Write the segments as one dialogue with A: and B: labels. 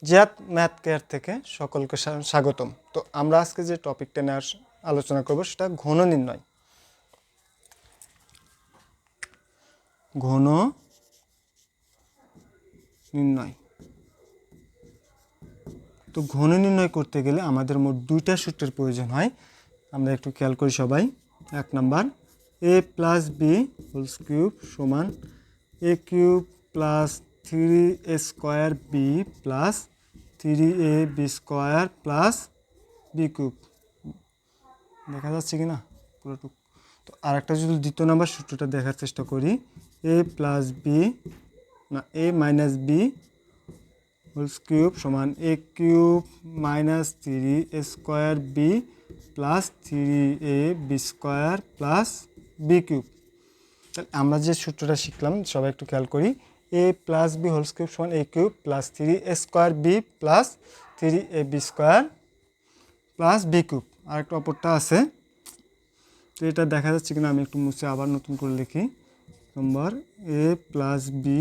A: Ziyad math care থেকে সকলকে স্বাগতম। তো আমরা আজকে যে টপিকটা নিয়ে আলোচনা করব সেটা ঘন নির্ণয়। ঘন নির্ণয়। তো ঘন নির্ণয় করতে গেলে আমাদের মোট দুইটা সূত্রের প্রয়োজন হয়। আমরা একটু খেয়াল করি সবাই। 1 number, a plus B whole cube সমান a cube plus 3a square B plus 3ab square plus B cube. দেখা যাচ্ছে কি না পুরোটুক? তো আরেকটা যদি দ্বিতীয় নাম্বার সূত্রটা দেখার চেষ্টা করি, a প্লাস বি না a minus b whole cube সমান a cube minus 3a square B plus 3ab square plus B cube. তাহলে আমরা যে সূত্রটা শিখলাম সবাই একটু খেয়াল করি, a plus B whole cube সমান a cube plus 3a square B plus 3ab square plus B cube. আরেকটা অপরটা আছে, তো এটা দেখা যাচ্ছে কিনা আমি একটু মুছে আবার নতুন করে লিখি। Number a plus B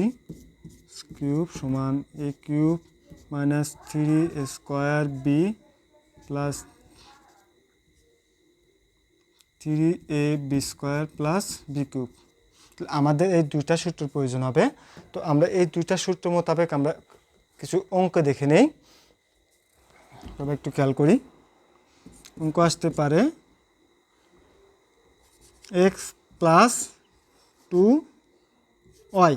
A: cube সমান a cube minus 3a square B plus 3ab square plus B cube. আমাদের এই দুইটা সূত্রের প্রয়োজন হবে। তো আমরা এই দুইটা সূত্র মোতাবেক আমরা কিছু অঙ্ক দেখে নেই। তবে একটু খেয়াল করি, অঙ্ক আসতে পারে এক্স প্লাস 2y,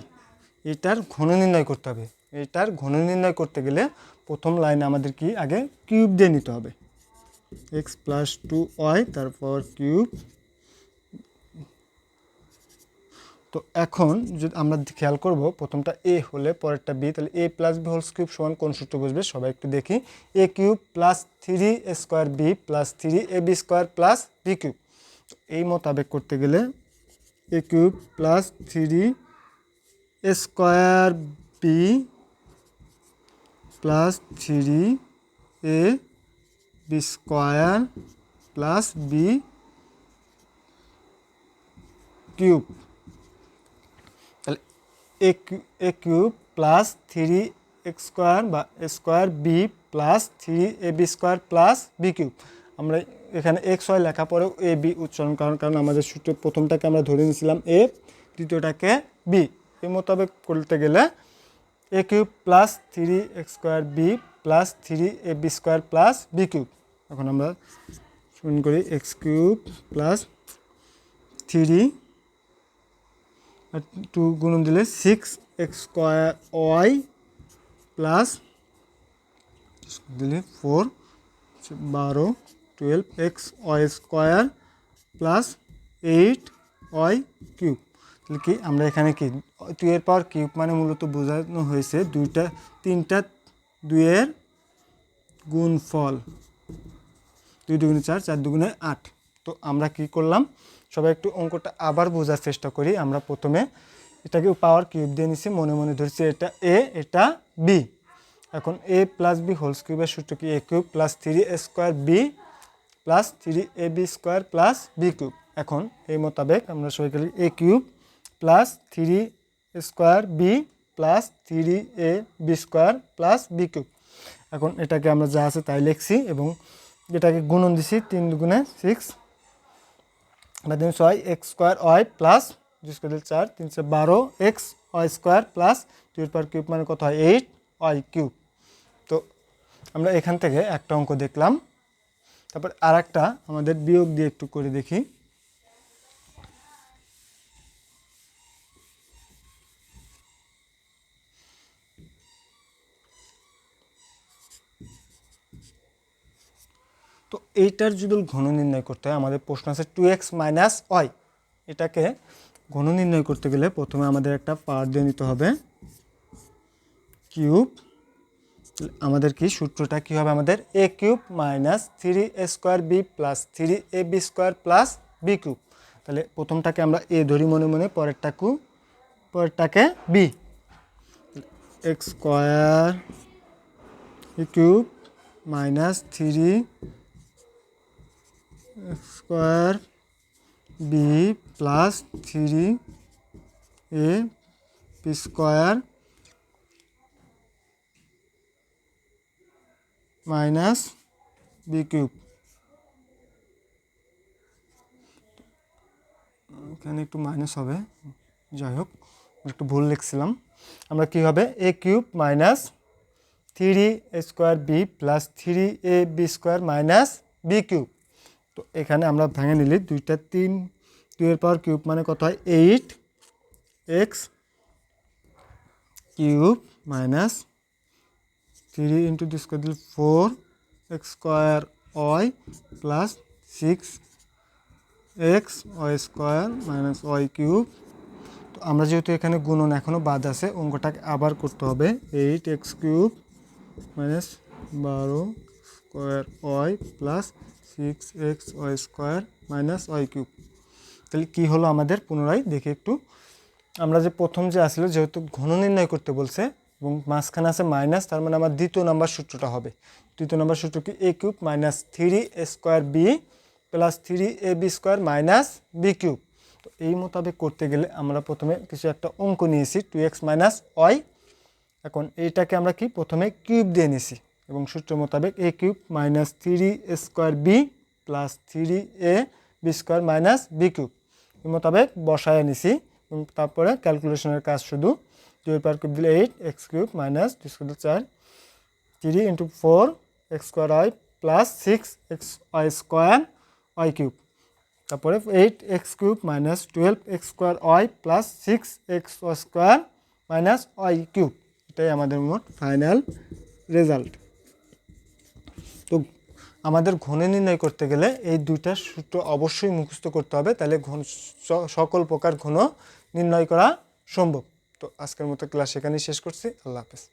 A: এটার ঘন নির্ণয় করতে হবে। এটার ঘন নির্ণয় করতে গেলে প্রথম লাইনে আমাদের কি আগে কিউব দিয়ে নিতে হবে, এক্স প্লাস 2y তারপর কিউব। তো এখন যদি আমরা খেয়াল করব প্রথমটা এ হলে পরেরটা বি, তাহলে A plus B whole cube সমান কোন সূত্র বসবে সবাই একটু দেখি, A cube plus 3a square B plus 3ab square plus B cube. এই মোতাবেক করতে গেলে A cube plus 3a square B plus 3ab square plus B cube. তাহলে A cube plus 3x square বা square B plus 3ab square plus B cube. আমরা এখানে x Y লেখা পরেও এ বি উচ্চারণ কারণ আমাদের সূত্রে প্রথমটাকে আমরা ধরে নিয়েছিলাম এ, দ্বিতীয়টাকে বি। এই মোতাবেক করতে গেলে A cube plus 3x square B plus 3ab square plus B cube. এখন আমরা শুরু করি, এক্স কিউব প্লাস 3 আর 2 গুণন দিলে 6x স্কোয়ার ওয়াই প্লাস দিলে 4 12 12x Y square plus 8y cube. তাহলে কি আমরা এখানে কি 2 এর পাওয়ার কিউব মানে মূলত বোঝানো হয়েছে তিনটা 2 এর গুণফল, 2 দুগুণে 4 4 দুগুণে 8। তো আমরা কি করলাম সবাই একটু অঙ্কটা আবার বোঝার চেষ্টা করি। আমরা প্রথমে এটাকে পাওয়ার কিউব দিয়ে নিছি, মনে মনে ধরছি এটা এ এটা বি। এখন এ প্লাস বি হোল কিউবের সূত্র কি, A cube plus 3a square B plus 3ab square plus B cube. এখন এই মোতাবেক আমরা সবাই গেলি A cube plus 3 square B plus 3ab square plus B cube. এখন এটাকে আমরা যা আছে তাই লিখছি এবং এটাকে গুণন দিছি, 3 দুগুণে 6 বা 3 6 x square y plus 2 square 4 3 12 x y square plus 2 এর পাওয়ার কিউব মানে কত হয় 8y কিউব। তো আমরা এখান থেকে একটা অঙ্ক দেখলাম, তারপর আর একটা আমাদের বিয়োগ দিয়ে একটু করে দেখি। তো এইটার যদি ঘন নির্ণয় করতে হয় আমাদের প্রশ্ন আছে 2x মাইনাস ওয়াই। এটাকে ঘন নির্ণয় করতে গেলে প্রথমে আমাদের একটা পাওয়ার দিয়ে নিতে হবে কিউব। আমাদের কি সূত্রটা কি হবে, আমাদের A cube minus 3a square B plus 3ab square plus B cube. তাহলে প্রথমটাকে আমরা এ ধরি মনে মনে, পরেরটাকে B. X square A cube minus 3 square B plus 3a square minus B cube. এখানে একটু মাইনাস হবে, যাই হোক একটু ভুল লিখছিলাম। আমরা কী হবে A cube minus 3a² B plus 3ab² minus B cube. তো এখানে আমরা ভেঙে নিলি 2টা 3, 2 এর পাওয়ার কিউব মানে কত হয় 8x cube minus 3 into the square দিলে 4x² y plus 6xy² minus y cube. তো আমরা যেহেতু এখানে গুণন এখনও বাদ আছে, অঙ্কটাকে আবার করতে হবে 8x cube minus 12² y plus 6xy² minus y cube. তাহলে কী হলো আমাদের, পুনরায় দেখি একটু। আমরা যে প্রথম যে আসলো, যেহেতু ঘন নির্ণয় করতে বলছে এবং মাঝখানে আছে মাইনাস, তার মানে আমার দ্বিতীয় নম্বর সূত্রটা হবে। দ্বিতীয় নম্বর সূত্র কি A cube minus 3a² B plus 3ab² minus B cube. তো এই মোতাবেক করতে গেলে আমরা প্রথমে কিছু একটা অঙ্ক নিয়েছি 2x মাইনাস ওয়াই। এখন এইটাকে আমরা কি প্রথমে কিউব দিয়ে নিছি এবং সূত্র মোতাবেক A cube minus 3a² B plus 3ab² minus B cube এই মোতাবেক বসায় নিছি। এবং তারপরে ক্যালকুলেশনের কাজ শুধু 2 এর পাওয়ার কিউব দিলে 8x কিউব মাইনাস 2 স্কোয়ার দিলে 4 3 into 4x² plus 6xy² y cube. তারপরে 8x cube minus 12x² plus 6xy² minus y cube. এটাই আমাদের মোট ফাইনাল রেজাল্ট। তো আমাদের ঘন নির্ণয় করতে গেলে এই দুইটা সূত্র অবশ্যই মুখস্থ করতে হবে, তাহলে সকল প্রকার ঘন নির্ণয় করা সম্ভব। তো আজকের মতো ক্লাস এখানেই শেষ করছি। আল্লাহ হাফেজ।